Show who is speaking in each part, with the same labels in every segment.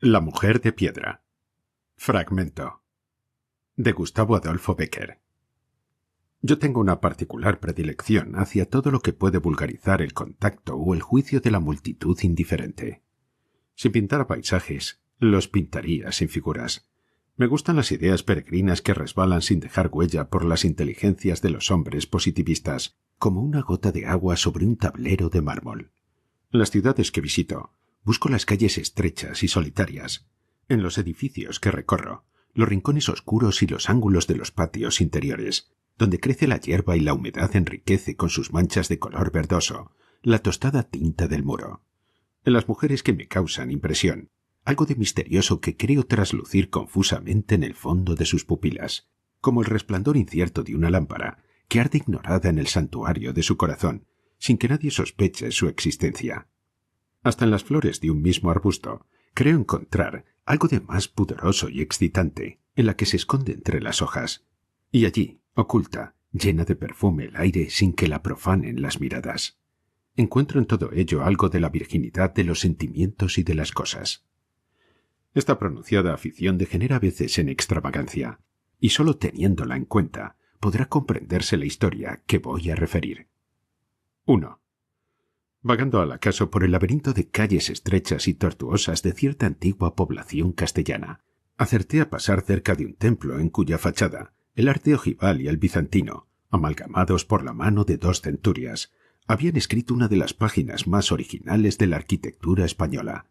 Speaker 1: La mujer de piedra. Fragmento. De Gustavo Adolfo Bécquer. Yo tengo una particular predilección hacia todo lo que puede vulgarizar el contacto o el juicio de la multitud indiferente. Si pintara paisajes, los pintaría sin figuras. Me gustan las ideas peregrinas que resbalan sin dejar huella por las inteligencias de los hombres positivistas, como una gota de agua sobre un tablero de mármol. En las ciudades que visito, busco las calles estrechas y solitarias. En los edificios que recorro, los rincones oscuros y los ángulos de los patios interiores, donde crece la hierba y la humedad enriquece con sus manchas de color verdoso la tostada tinta del muro. En las mujeres que me causan impresión, algo de misterioso que creo traslucir confusamente en el fondo de sus pupilas, como el resplandor incierto de una lámpara que arde ignorada en el santuario de su corazón, sin que nadie sospeche su existencia. Hasta en las flores de un mismo arbusto, creo encontrar algo de más pudoroso y excitante en la que se esconde entre las hojas, y allí, oculta, llena de perfume el aire sin que la profanen las miradas. Encuentro en todo ello algo de la virginidad de los sentimientos y de las cosas. Esta pronunciada afición degenera a veces en extravagancia, y sólo teniéndola en cuenta podrá comprenderse la historia que voy a referir. 1. Vagando al acaso por el laberinto de calles estrechas y tortuosas de cierta antigua población castellana, acerté a pasar cerca de un templo en cuya fachada el arte ojival y el bizantino, amalgamados por la mano de dos centurias, habían escrito una de las páginas más originales de la arquitectura española.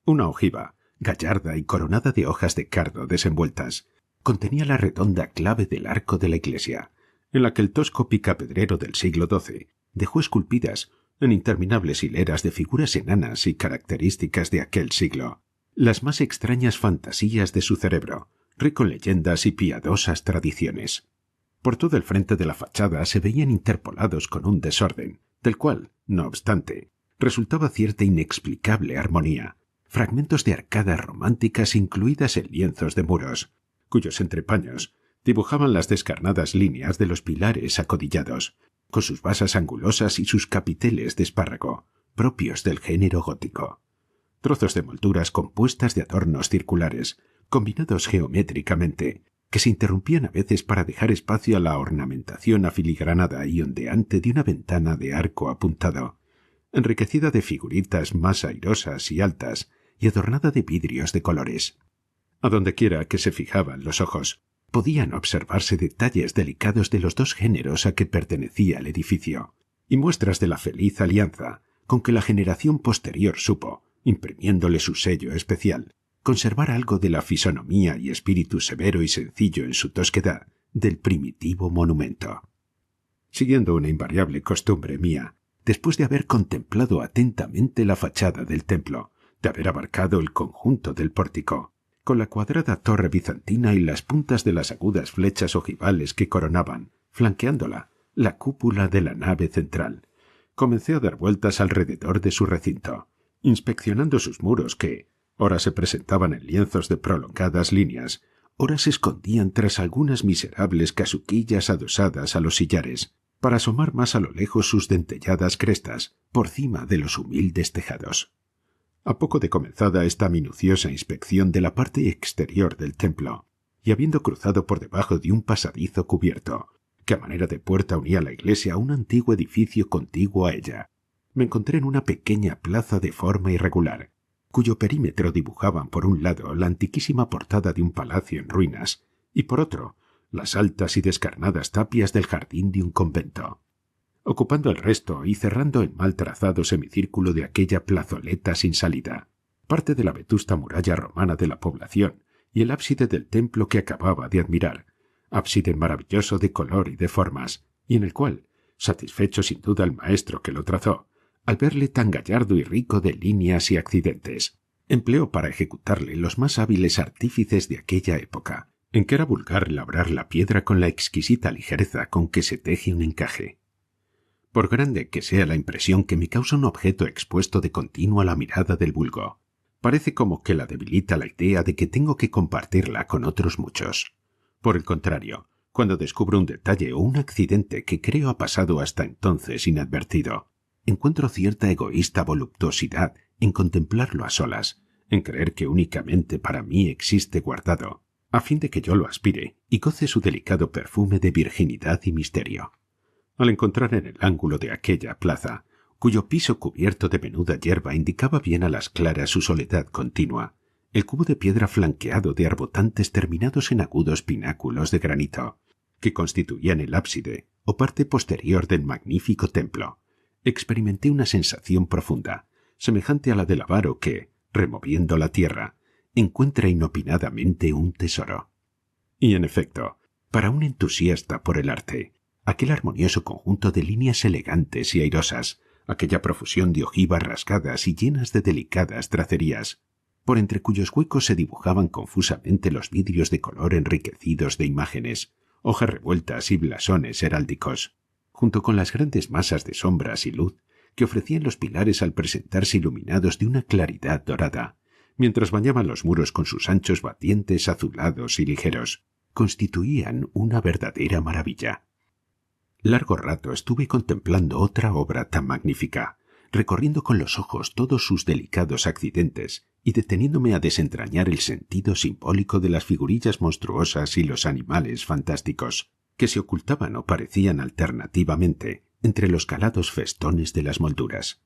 Speaker 1: Una ojiva, gallarda y coronada de hojas de cardo desenvueltas, contenía la redonda clave del arco de la iglesia, en la que el tosco picapedrero del siglo XII dejó esculpidas en interminables hileras de figuras enanas y características de aquel siglo, las más extrañas fantasías de su cerebro, rico en leyendas y piadosas tradiciones. Por todo el frente de la fachada se veían interpolados con un desorden, del cual, no obstante, resultaba cierta inexplicable armonía, fragmentos de arcadas románticas incluidas en lienzos de muros, cuyos entrepaños dibujaban las descarnadas líneas de los pilares acodillados, con sus basas angulosas y sus capiteles de espárrago, propios del género gótico. Trozos de molduras compuestas de adornos circulares, combinados geométricamente, que se interrumpían a veces para dejar espacio a la ornamentación afiligranada y ondeante de una ventana de arco apuntado, enriquecida de figuritas más airosas y altas y adornada de vidrios de colores. A donde quiera que se fijaban los ojos, podían observarse detalles delicados de los dos géneros a que pertenecía el edificio, y muestras de la feliz alianza con que la generación posterior supo, imprimiéndole su sello especial, conservar algo de la fisonomía y espíritu severo y sencillo en su tosquedad del primitivo monumento. Siguiendo una invariable costumbre mía, después de haber contemplado atentamente la fachada del templo, de haber abarcado el conjunto del pórtico, con la cuadrada torre bizantina y las puntas de las agudas flechas ojivales que coronaban, flanqueándola, la cúpula de la nave central, comencé a dar vueltas alrededor de su recinto, inspeccionando sus muros que, ora se presentaban en lienzos de prolongadas líneas, ora se escondían tras algunas miserables casuquillas adosadas a los sillares, para asomar más a lo lejos sus dentelladas crestas por cima de los humildes tejados. A poco de comenzada esta minuciosa inspección de la parte exterior del templo, y habiendo cruzado por debajo de un pasadizo cubierto, que a manera de puerta unía la iglesia a un antiguo edificio contiguo a ella, me encontré en una pequeña plaza de forma irregular, cuyo perímetro dibujaban por un lado la antiquísima portada de un palacio en ruinas, y por otro, las altas y descarnadas tapias del jardín de un convento. Ocupando el resto y cerrando el mal trazado semicírculo de aquella plazoleta sin salida, parte de la vetusta muralla romana de la población y el ábside del templo que acababa de admirar, ábside maravilloso de color y de formas, y en el cual, satisfecho sin duda el maestro que lo trazó, al verle tan gallardo y rico de líneas y accidentes, empleó para ejecutarle los más hábiles artífices de aquella época, en que era vulgar labrar la piedra con la exquisita ligereza con que se teje un encaje. Por grande que sea la impresión que me causa un objeto expuesto de continuo a la mirada del vulgo, parece como que la debilita la idea de que tengo que compartirla con otros muchos. Por el contrario, cuando descubro un detalle o un accidente que creo ha pasado hasta entonces inadvertido, encuentro cierta egoísta voluptuosidad en contemplarlo a solas, en creer que únicamente para mí existe guardado, a fin de que yo lo aspire y goce su delicado perfume de virginidad y misterio. Al encontrar en el ángulo de aquella plaza, cuyo piso cubierto de menuda hierba indicaba bien a las claras su soledad continua, el cubo de piedra flanqueado de arbotantes terminados en agudos pináculos de granito, que constituían el ábside o parte posterior del magnífico templo, experimenté una sensación profunda, semejante a la del avaro que, removiendo la tierra, encuentra inopinadamente un tesoro. Y en efecto, para un entusiasta por el arte, aquel armonioso conjunto de líneas elegantes y airosas, aquella profusión de ojivas rasgadas y llenas de delicadas tracerías, por entre cuyos huecos se dibujaban confusamente los vidrios de color enriquecidos de imágenes, hojas revueltas y blasones heráldicos, junto con las grandes masas de sombras y luz que ofrecían los pilares al presentarse iluminados de una claridad dorada, mientras bañaban los muros con sus anchos batientes azulados y ligeros, constituían una verdadera maravilla. Largo rato estuve contemplando otra obra tan magnífica, recorriendo con los ojos todos sus delicados accidentes y deteniéndome a desentrañar el sentido simbólico de las figurillas monstruosas y los animales fantásticos, que se ocultaban o parecían alternativamente entre los calados festones de las molduras.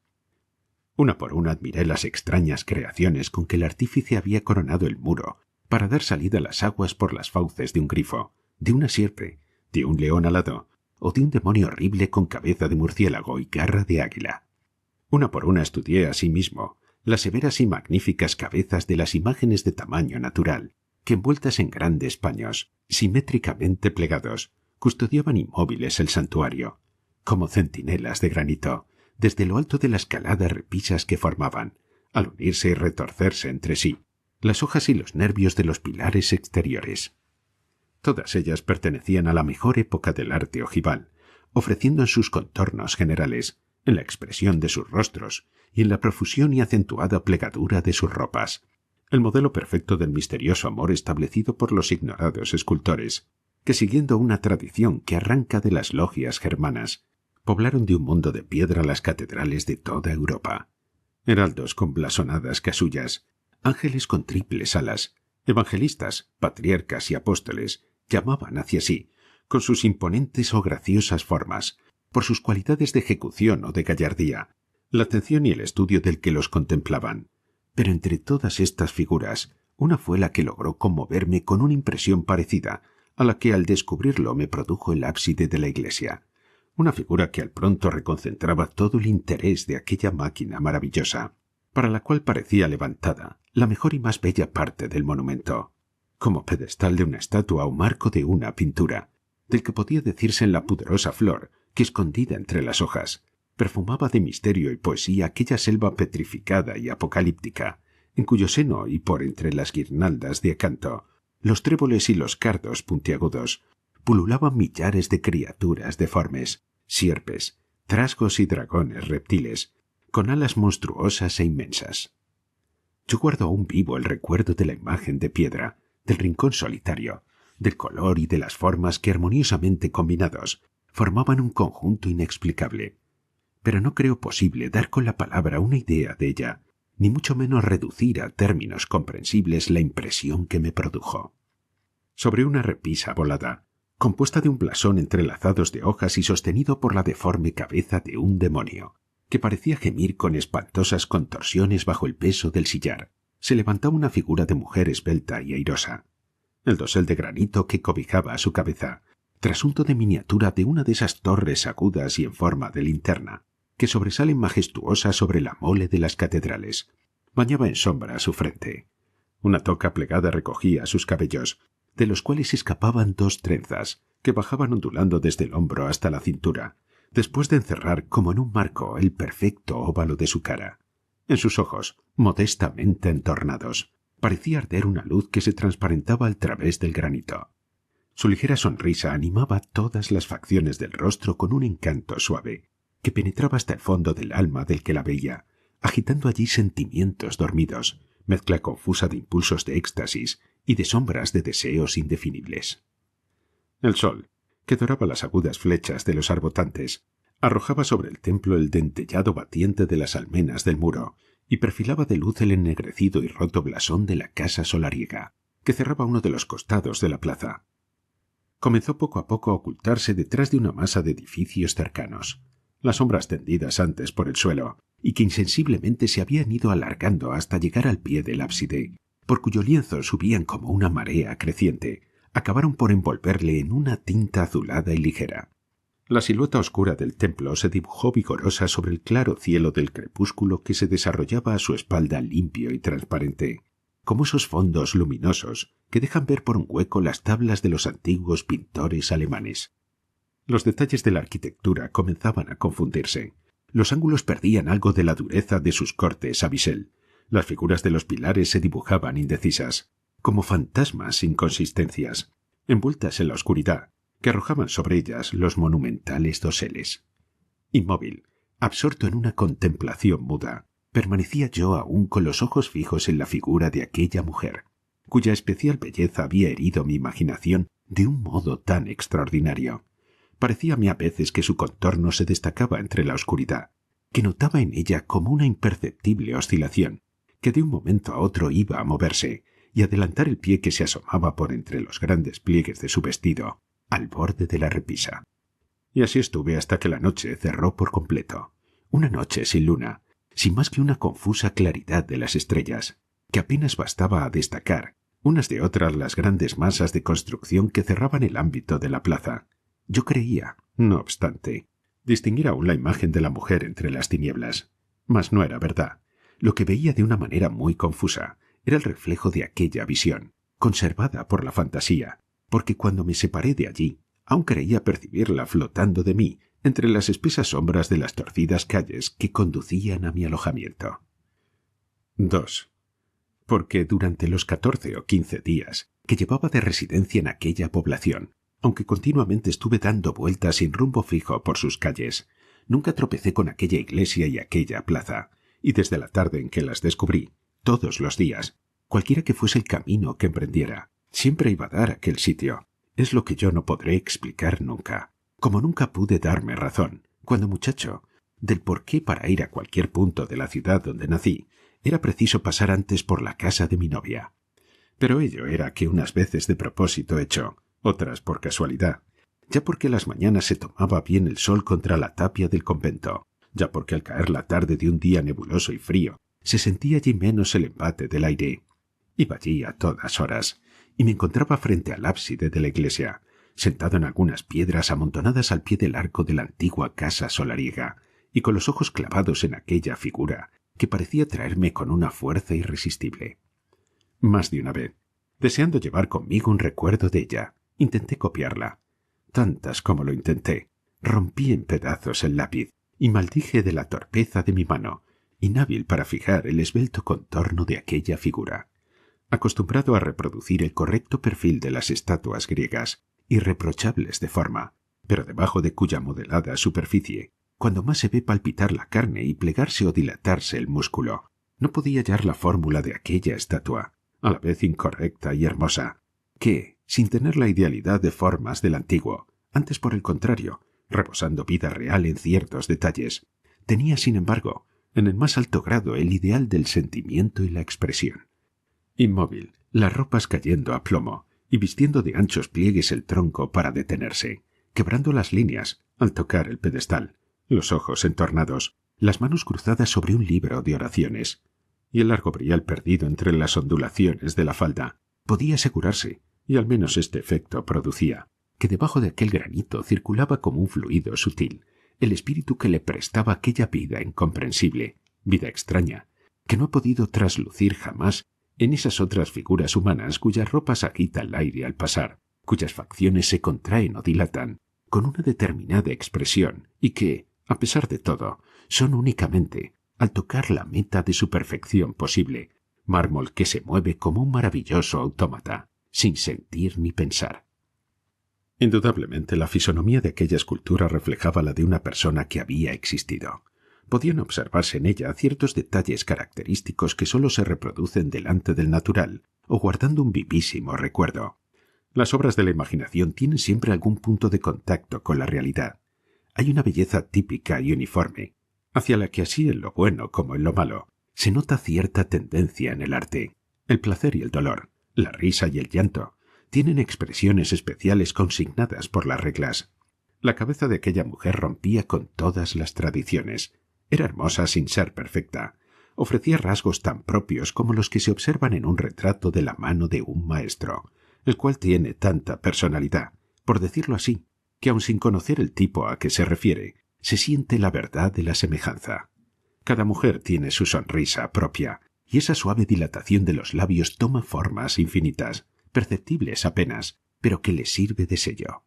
Speaker 1: Una por una admiré las extrañas creaciones con que el artífice había coronado el muro para dar salida a las aguas por las fauces de un grifo, de una sierpe, de un león alado o de un demonio horrible con cabeza de murciélago y garra de águila. Una por una estudié asimismo las severas y magníficas cabezas de las imágenes de tamaño natural, que envueltas en grandes paños, simétricamente plegados, custodiaban inmóviles el santuario, como centinelas de granito, desde lo alto de las caladas repisas que formaban, al unirse y retorcerse entre sí, las hojas y los nervios de los pilares exteriores. Todas ellas pertenecían a la mejor época del arte ojival, ofreciendo en sus contornos generales, en la expresión de sus rostros y en la profusión y acentuada plegadura de sus ropas, el modelo perfecto del misterioso amor establecido por los ignorados escultores, que siguiendo una tradición que arranca de las logias germanas, poblaron de un mundo de piedra las catedrales de toda Europa. Heraldos con blasonadas casullas, ángeles con triples alas, evangelistas, patriarcas y apóstoles llamaban hacia sí, con sus imponentes o graciosas formas, por sus cualidades de ejecución o de gallardía, la atención y el estudio del que los contemplaban. Pero entre todas estas figuras, una fue la que logró conmoverme con una impresión parecida a la que al descubrirlo me produjo el ábside de la iglesia, una figura que al pronto reconcentraba todo el interés de aquella máquina maravillosa, para la cual parecía levantada la mejor y más bella parte del monumento, como pedestal de una estatua o marco de una pintura, del que podía decirse en la pudorosa flor que, escondida entre las hojas, perfumaba de misterio y poesía aquella selva petrificada y apocalíptica, en cuyo seno y por entre las guirnaldas de acanto, los tréboles y los cardos puntiagudos, pululaban millares de criaturas deformes, sierpes, trasgos y dragones reptiles, con alas monstruosas e inmensas. Yo guardo aún vivo el recuerdo de la imagen de piedra, del rincón solitario, del color y de las formas que armoniosamente combinados formaban un conjunto inexplicable. Pero no creo posible dar con la palabra una idea de ella, ni mucho menos reducir a términos comprensibles la impresión que me produjo. Sobre una repisa volada, compuesta de un blasón entrelazados de hojas y sostenido por la deforme cabeza de un demonio, que parecía gemir con espantosas contorsiones bajo el peso del sillar, se levantaba una figura de mujer esbelta y airosa. El dosel de granito que cobijaba a su cabeza, trasunto de miniatura de una de esas torres agudas y en forma de linterna, que sobresalen majestuosa sobre la mole de las catedrales, bañaba en sombra su frente. Una toca plegada recogía sus cabellos, de los cuales escapaban dos trenzas, que bajaban ondulando desde el hombro hasta la cintura, después de encerrar como en un marco el perfecto óvalo de su cara. En sus ojos, modestamente entornados, parecía arder una luz que se transparentaba al través del granito. Su ligera sonrisa animaba todas las facciones del rostro con un encanto suave, que penetraba hasta el fondo del alma del que la veía, agitando allí sentimientos dormidos, mezcla confusa de impulsos de éxtasis y de sombras de deseos indefinibles. El sol, que doraba las agudas flechas de los arbotantes, arrojaba sobre el templo el dentellado batiente de las almenas del muro y perfilaba de luz el ennegrecido y roto blasón de la casa solariega, que cerraba uno de los costados de la plaza. Comenzó poco a poco a ocultarse detrás de una masa de edificios cercanos, las sombras tendidas antes por el suelo, y que insensiblemente se habían ido alargando hasta llegar al pie del ábside, por cuyo lienzo subían como una marea creciente, acabaron por envolverle en una tinta azulada y ligera. La silueta oscura del templo se dibujó vigorosa sobre el claro cielo del crepúsculo que se desarrollaba a su espalda limpio y transparente, como esos fondos luminosos que dejan ver por un hueco las tablas de los antiguos pintores alemanes. Los detalles de la arquitectura comenzaban a confundirse. Los ángulos perdían algo de la dureza de sus cortes a bisel. Las figuras de los pilares se dibujaban indecisas, como fantasmas sin consistencias, envueltas en la oscuridad, que arrojaban sobre ellas los monumentales doseles. Inmóvil, absorto en una contemplación muda, permanecía yo aún con los ojos fijos en la figura de aquella mujer, cuya especial belleza había herido mi imaginación de un modo tan extraordinario. Parecíame a veces que su contorno se destacaba entre la oscuridad, que notaba en ella como una imperceptible oscilación, que de un momento a otro iba a moverse y adelantar el pie que se asomaba por entre los grandes pliegues de su vestido, al borde de la repisa. Y así estuve hasta que la noche cerró por completo. Una noche sin luna, sin más que una confusa claridad de las estrellas, que apenas bastaba a destacar, unas de otras las grandes masas de construcción que cerraban el ámbito de la plaza. Yo creía, no obstante, distinguir aún la imagen de la mujer entre las tinieblas. Mas no era verdad. Lo que veía de una manera muy confusa era el reflejo de aquella visión, conservada por la fantasía, porque cuando me separé de allí, aún creía percibirla flotando de mí entre las espesas sombras de las torcidas calles que conducían a mi alojamiento. 2. Porque durante los 14 o 15 días que llevaba de residencia en aquella población, aunque continuamente estuve dando vueltas sin rumbo fijo por sus calles, nunca tropecé con aquella iglesia y aquella plaza, y desde la tarde en que las descubrí, todos los días, cualquiera que fuese el camino que emprendiera, siempre iba a dar a aquel sitio. Es lo que yo no podré explicar nunca, como nunca pude darme razón, cuando muchacho, del por qué para ir a cualquier punto de la ciudad donde nací, era preciso pasar antes por la casa de mi novia. Pero ello era que unas veces de propósito hecho, otras por casualidad, ya porque las mañanas se tomaba bien el sol contra la tapia del convento, ya porque al caer la tarde de un día nebuloso y frío, se sentía allí menos el embate del aire. Iba allí a todas horas, y me encontraba frente al ábside de la iglesia, sentado en algunas piedras amontonadas al pie del arco de la antigua casa solariega, y con los ojos clavados en aquella figura que parecía traerme con una fuerza irresistible. Más de una vez, deseando llevar conmigo un recuerdo de ella, intenté copiarla. Tantas como lo intenté, rompí en pedazos el lápiz y maldije de la torpeza de mi mano, inhábil para fijar el esbelto contorno de aquella figura. Acostumbrado a reproducir el correcto perfil de las estatuas griegas, irreprochables de forma, pero debajo de cuya modelada superficie, cuando más se ve palpitar la carne y plegarse o dilatarse el músculo, no podía hallar la fórmula de aquella estatua, a la vez incorrecta y hermosa, que, sin tener la idealidad de formas del antiguo, antes por el contrario, rebosando vida real en ciertos detalles, tenía, sin embargo, en el más alto grado el ideal del sentimiento y la expresión. Inmóvil, las ropas cayendo a plomo y vistiendo de anchos pliegues el tronco para detenerse, quebrando las líneas al tocar el pedestal, los ojos entornados, las manos cruzadas sobre un libro de oraciones, y el largo brial perdido entre las ondulaciones de la falda, podía asegurarse, y al menos este efecto producía, que debajo de aquel granito circulaba como un fluido sutil el espíritu que le prestaba aquella vida incomprensible, vida extraña, que no ha podido traslucir jamás en esas otras figuras humanas cuyas ropas agita el aire al pasar, cuyas facciones se contraen o dilatan con una determinada expresión y que, a pesar de todo, son únicamente, al tocar la meta de su perfección posible, mármol que se mueve como un maravilloso autómata, sin sentir ni pensar. Indudablemente la fisonomía de aquella escultura reflejaba la de una persona que había existido. Podían observarse en ella ciertos detalles característicos que sólo se reproducen delante del natural o guardando un vivísimo recuerdo. Las obras de la imaginación tienen siempre algún punto de contacto con la realidad. Hay una belleza típica y uniforme, hacia la que así en lo bueno como en lo malo, Se nota cierta tendencia en el arte. El placer y el dolor, la risa y el llanto, tienen expresiones especiales consignadas por las reglas. La cabeza de aquella mujer rompía con todas las tradiciones. Era hermosa sin ser perfecta. Ofrecía rasgos tan propios como los que se observan en un retrato de la mano de un maestro, el cual tiene tanta personalidad, por decirlo así, que aun sin conocer el tipo a que se refiere, se siente la verdad de la semejanza. Cada mujer tiene su sonrisa propia, y esa suave dilatación de los labios toma formas infinitas, perceptibles apenas, pero que le sirve de sello.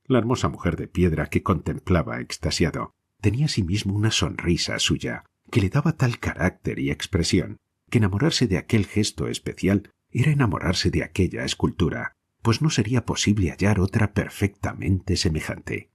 Speaker 1: La hermosa mujer de piedra que contemplaba extasiado tenía asimismo una sonrisa suya, que le daba tal carácter y expresión, que enamorarse de aquel gesto especial era enamorarse de aquella escultura, pues no sería posible hallar otra perfectamente semejante.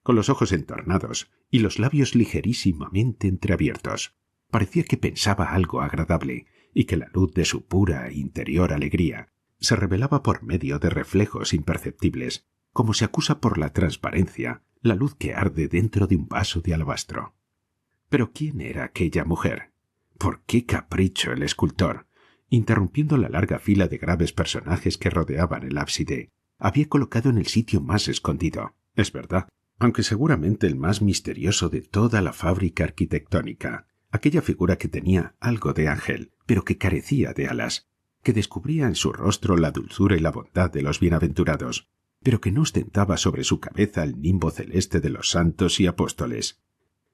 Speaker 1: Con los ojos entornados y los labios ligerísimamente entreabiertos, parecía que pensaba algo agradable y que la luz de su pura e interior alegría se revelaba por medio de reflejos imperceptibles, como se acusa por la transparencia la luz que arde dentro de un vaso de alabastro. Pero ¿quién era aquella mujer? ¿Por qué capricho el escultor, interrumpiendo la larga fila de graves personajes que rodeaban el ábside, había colocado en el sitio más escondido, es verdad, aunque seguramente el más misterioso de toda la fábrica arquitectónica, aquella figura que tenía algo de ángel, pero que carecía de alas, que descubría en su rostro la dulzura y la bondad de los bienaventurados, pero que no ostentaba sobre su cabeza el nimbo celeste de los santos y apóstoles?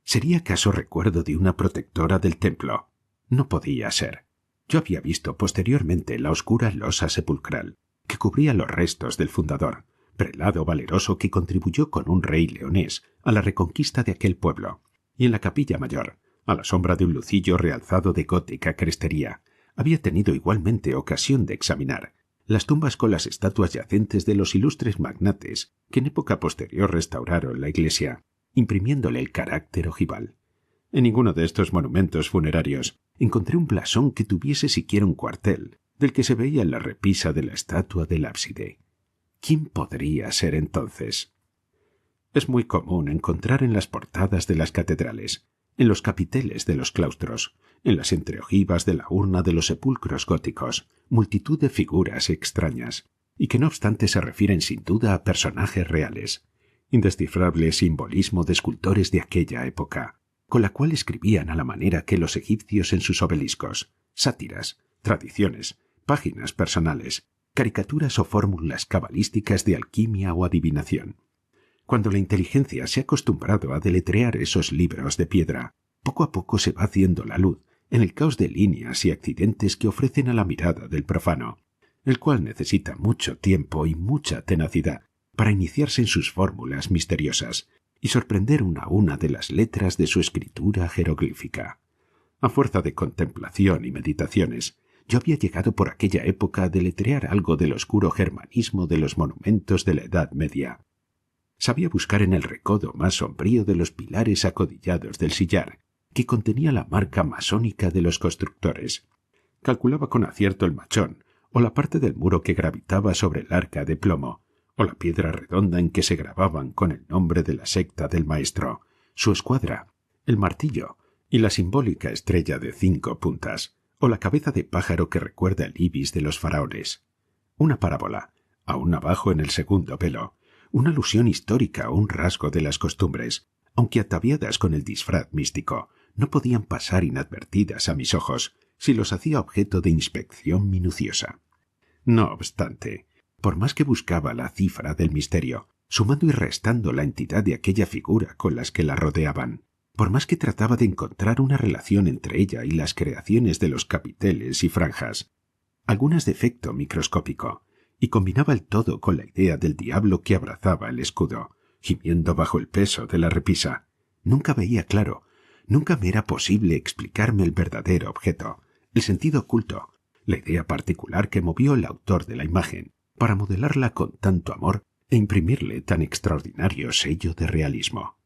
Speaker 1: ¿Sería acaso recuerdo de una protectora del templo? No podía ser. Yo había visto posteriormente la oscura losa sepulcral que cubría los restos del fundador, prelado valeroso que contribuyó con un rey leonés a la reconquista de aquel pueblo, y en la capilla mayor, a la sombra de un lucillo realzado de gótica crestería, había tenido igualmente ocasión de examinar las tumbas con las estatuas yacentes de los ilustres magnates que en época posterior restauraron la iglesia, imprimiéndole el carácter ojival. En ninguno de estos monumentos funerarios encontré un blasón que tuviese siquiera un cuartel, del que se veía en la repisa de la estatua del ábside. ¿Quién podría ser entonces? Es muy común encontrar en las portadas de las catedrales, en los capiteles de los claustros, en las entreojivas de la urna de los sepulcros góticos, multitud de figuras extrañas, y que no obstante se refieren sin duda a personajes reales, indescifrable simbolismo de escultores de aquella época, con la cual escribían a la manera que los egipcios en sus obeliscos, sátiras, tradiciones, páginas personales, caricaturas o fórmulas cabalísticas de alquimia o adivinación. Cuando la inteligencia se ha acostumbrado a deletrear esos libros de piedra, poco a poco se va haciendo la luz en el caos de líneas y accidentes que ofrecen a la mirada del profano, el cual necesita mucho tiempo y mucha tenacidad para iniciarse en sus fórmulas misteriosas y sorprender una a una de las letras de su escritura jeroglífica. A fuerza de contemplación y meditaciones, yo había llegado por aquella época a deletrear algo del oscuro germanismo de los monumentos de la Edad Media. Sabía buscar en el recodo más sombrío de los pilares acodillados del sillar, que contenía la marca masónica de los constructores. Calculaba con acierto el machón, o la parte del muro que gravitaba sobre el arca de plomo, o la piedra redonda en que se grababan con el nombre de la secta del maestro, su escuadra, el martillo y la simbólica estrella de 5 puntas, o la cabeza de pájaro que recuerda el ibis de los faraones. Una parábola, aún abajo en el segundo velo, una alusión histórica o un rasgo de las costumbres, aunque ataviadas con el disfraz místico, no podían pasar inadvertidas a mis ojos si los hacía objeto de inspección minuciosa. No obstante, por más que buscaba la cifra del misterio, sumando y restando la entidad de aquella figura con las que la rodeaban, por más que trataba de encontrar una relación entre ella y las creaciones de los capiteles y franjas, algunas de efecto microscópico, y combinaba el todo con la idea del diablo que abrazaba el escudo, gimiendo bajo el peso de la repisa, nunca veía claro, nunca me era posible explicarme el verdadero objeto, el sentido oculto, la idea particular que movió el autor de la imagen para modelarla con tanto amor e imprimirle tan extraordinario sello de realismo.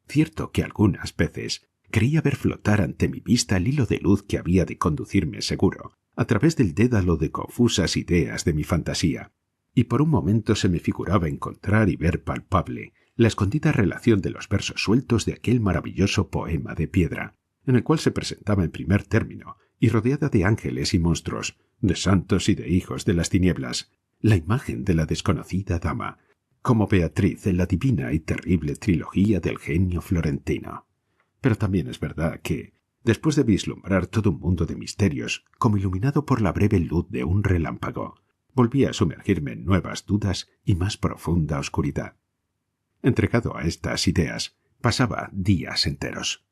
Speaker 1: Cierto que algunas veces creía ver flotar ante mi vista el hilo de luz que había de conducirme seguro a través del dédalo de confusas ideas de mi fantasía, y por un momento se me figuraba encontrar y ver palpable la escondida relación de los versos sueltos de aquel maravilloso poema de piedra, en el cual se presentaba en primer término, y rodeada de ángeles y monstruos, de santos y de hijos de las tinieblas, la imagen de la desconocida dama, como Beatriz en la divina y terrible trilogía del genio florentino. Pero también es verdad que, después de vislumbrar todo un mundo de misterios, como iluminado por la breve luz de un relámpago, volví a sumergirme en nuevas dudas y más profunda oscuridad. Entregado a estas ideas, pasaba días enteros.